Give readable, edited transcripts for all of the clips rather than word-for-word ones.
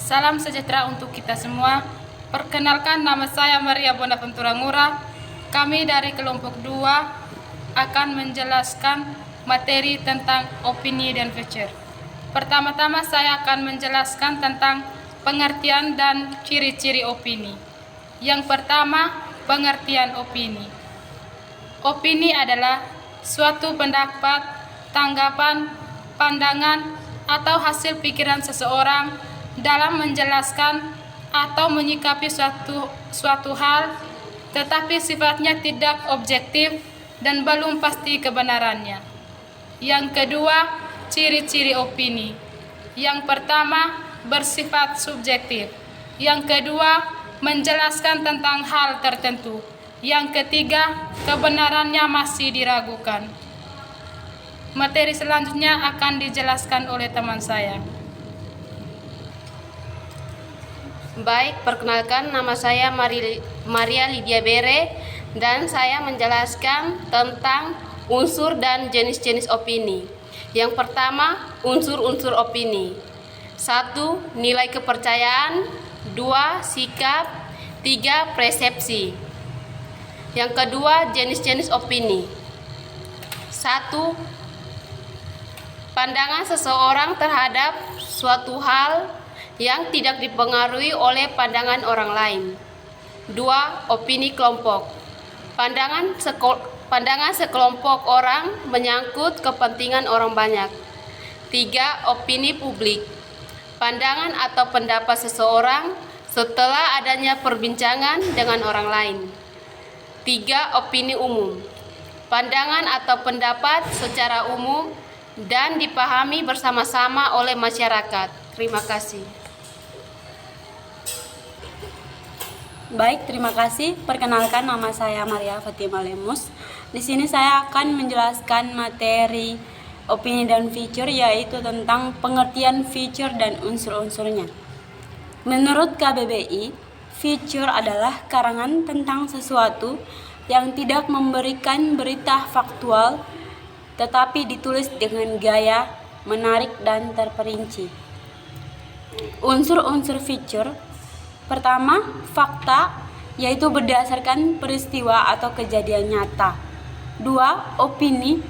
Salam sejahtera untuk kita semua. Perkenalkan, nama saya Maria Bonaventura Ngura. Kami dari kelompok 2 akan menjelaskan materi tentang opini dan feature. Pertama-tama saya akan menjelaskan tentang pengertian dan ciri-ciri opini. Yang pertama, pengertian opini. Opini adalah suatu pendapat, tanggapan, pandangan, atau hasil pikiran seseorang dalam menjelaskan atau menyikapi suatu hal, tetapi sifatnya tidak objektif dan belum pasti kebenarannya. Yang kedua, ciri-ciri opini. Yang pertama, bersifat subjektif. Yang kedua, menjelaskan tentang hal tertentu. Yang ketiga, kebenarannya masih diragukan. Materi selanjutnya akan dijelaskan oleh teman saya. Baik, perkenalkan, nama saya Maria Lydia Bere dan saya menjelaskan tentang unsur dan jenis-jenis opini. Yang pertama, unsur-unsur opini. 1. Nilai kepercayaan. 2. Sikap. 3. Persepsi. Yang kedua, jenis-jenis opini. 1. Pandangan seseorang terhadap suatu hal yang tidak dipengaruhi oleh pandangan orang lain. 2. Opini kelompok. Pandangan sekelompok orang menyangkut kepentingan orang banyak. 3. Opini publik. Pandangan atau pendapat seseorang setelah adanya perbincangan dengan orang lain. 3. Opini umum. Pandangan atau pendapat secara umum dan dipahami bersama-sama oleh masyarakat. Terima kasih. Baik, terima kasih. Perkenalkan, nama saya Maria Fatima Lemus. Di sini saya akan menjelaskan materi opini dan feature, yaitu tentang pengertian feature dan unsur-unsurnya. Menurut KBBI, feature adalah karangan tentang sesuatu yang tidak memberikan berita faktual, tetapi ditulis dengan gaya menarik dan terperinci. Unsur-unsur feature. Pertama, fakta, yaitu berdasarkan peristiwa atau kejadian nyata. 2. Opini,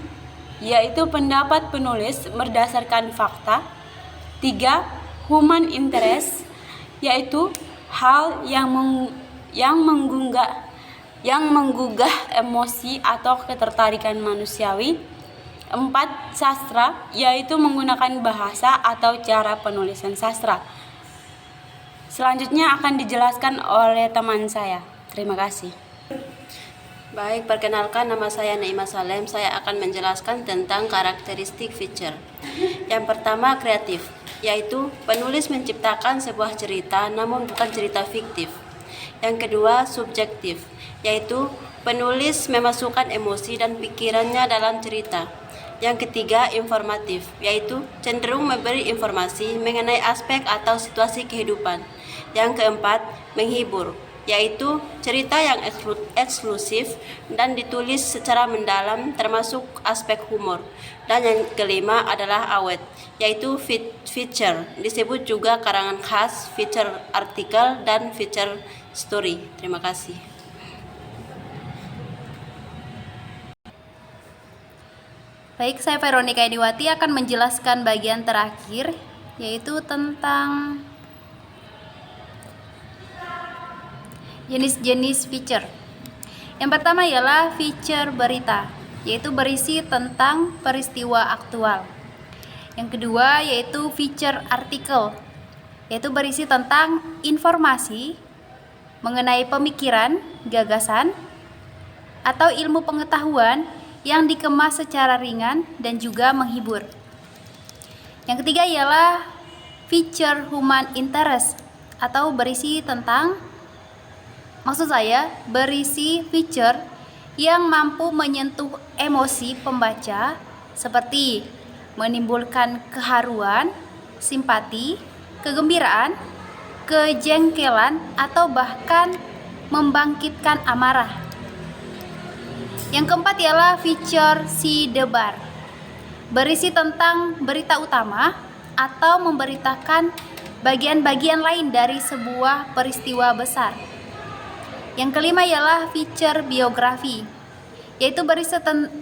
yaitu pendapat penulis berdasarkan fakta. 3. Human interest, yaitu hal yang menggugah emosi atau ketertarikan manusiawi. 4. Sastra, yaitu menggunakan bahasa atau cara penulisan sastra. Selanjutnya akan dijelaskan oleh teman saya. Terima kasih. Baik, perkenalkan, nama saya Naima Salem. Saya akan menjelaskan tentang karakteristik feature. Yang pertama, kreatif, yaitu penulis menciptakan sebuah cerita namun bukan cerita fiktif. Yang kedua, subjektif, yaitu penulis memasukkan emosi dan pikirannya dalam cerita. Yang ketiga, informatif, yaitu cenderung memberi informasi mengenai aspek atau situasi kehidupan. Yang keempat, menghibur, yaitu cerita yang eksklusif dan ditulis secara mendalam termasuk aspek humor. Dan yang kelima adalah awet, yaitu feature, disebut juga karangan khas, feature artikel, dan feature story. Terima kasih. Baik, saya Veronica Ediwati akan menjelaskan bagian terakhir, yaitu tentang jenis-jenis feature. Yang pertama ialah feature berita, yaitu berisi tentang peristiwa aktual. Yang kedua yaitu feature artikel, yaitu berisi tentang informasi mengenai pemikiran, gagasan, atau ilmu pengetahuan yang dikemas secara ringan dan juga menghibur. Yang ketiga ialah feature human interest, atau berisi feature yang mampu menyentuh emosi pembaca seperti menimbulkan keharuan, simpati, kegembiraan, kejengkelan, atau bahkan membangkitkan amarah. Yang keempat ialah feature sidebar, berisi tentang berita utama atau memberitakan bagian-bagian lain dari sebuah peristiwa besar. Yang kelima ialah feature biografi, yaitu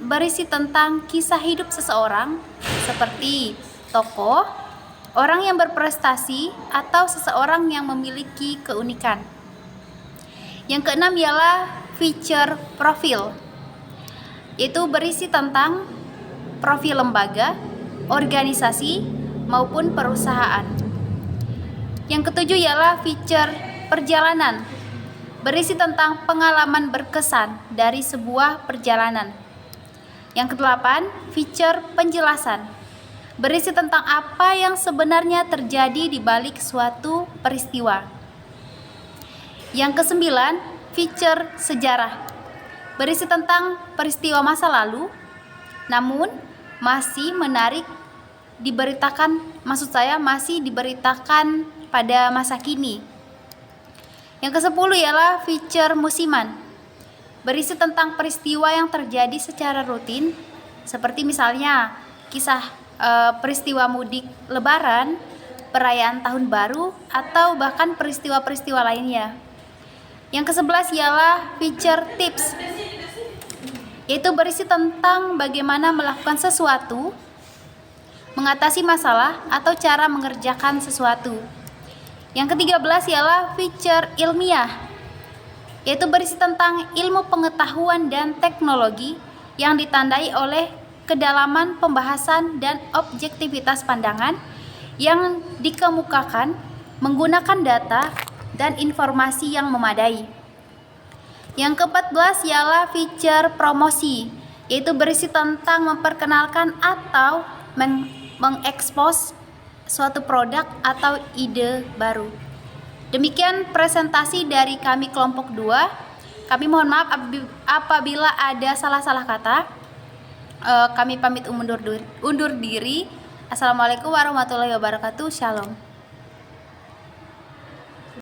berisi tentang kisah hidup seseorang seperti tokoh, orang yang berprestasi, atau seseorang yang memiliki keunikan. Yang keenam ialah feature profil, yaitu berisi tentang profil lembaga, organisasi, maupun perusahaan. Yang ketujuh ialah feature perjalanan, berisi tentang pengalaman berkesan dari sebuah perjalanan. Yang kedelapan, feature penjelasan, berisi tentang apa yang sebenarnya terjadi di balik suatu peristiwa. Yang kesembilan, feature sejarah, berisi tentang peristiwa masa lalu, namun masih menarik masih diberitakan pada masa kini. Yang ke-10 ialah feature musiman, berisi tentang peristiwa yang terjadi secara rutin, seperti misalnya kisah peristiwa mudik lebaran, perayaan tahun baru, atau bahkan peristiwa-peristiwa lainnya. Yang ke-11 ialah feature tips, yaitu berisi tentang bagaimana melakukan sesuatu, mengatasi masalah, atau cara mengerjakan sesuatu. Yang ke-13 ialah feature ilmiah, yaitu berisi tentang ilmu pengetahuan dan teknologi yang ditandai oleh kedalaman pembahasan dan objektivitas pandangan yang dikemukakan menggunakan data dan informasi yang memadai. Yang ke-14 ialah feature promosi, yaitu berisi tentang memperkenalkan atau mengekspos suatu produk atau ide baru. Demikian presentasi dari kami kelompok 2. Kami mohon maaf apabila ada salah-salah kata. Kami pamit undur diri. Assalamualaikum warahmatullahi wabarakatuh. Shalom.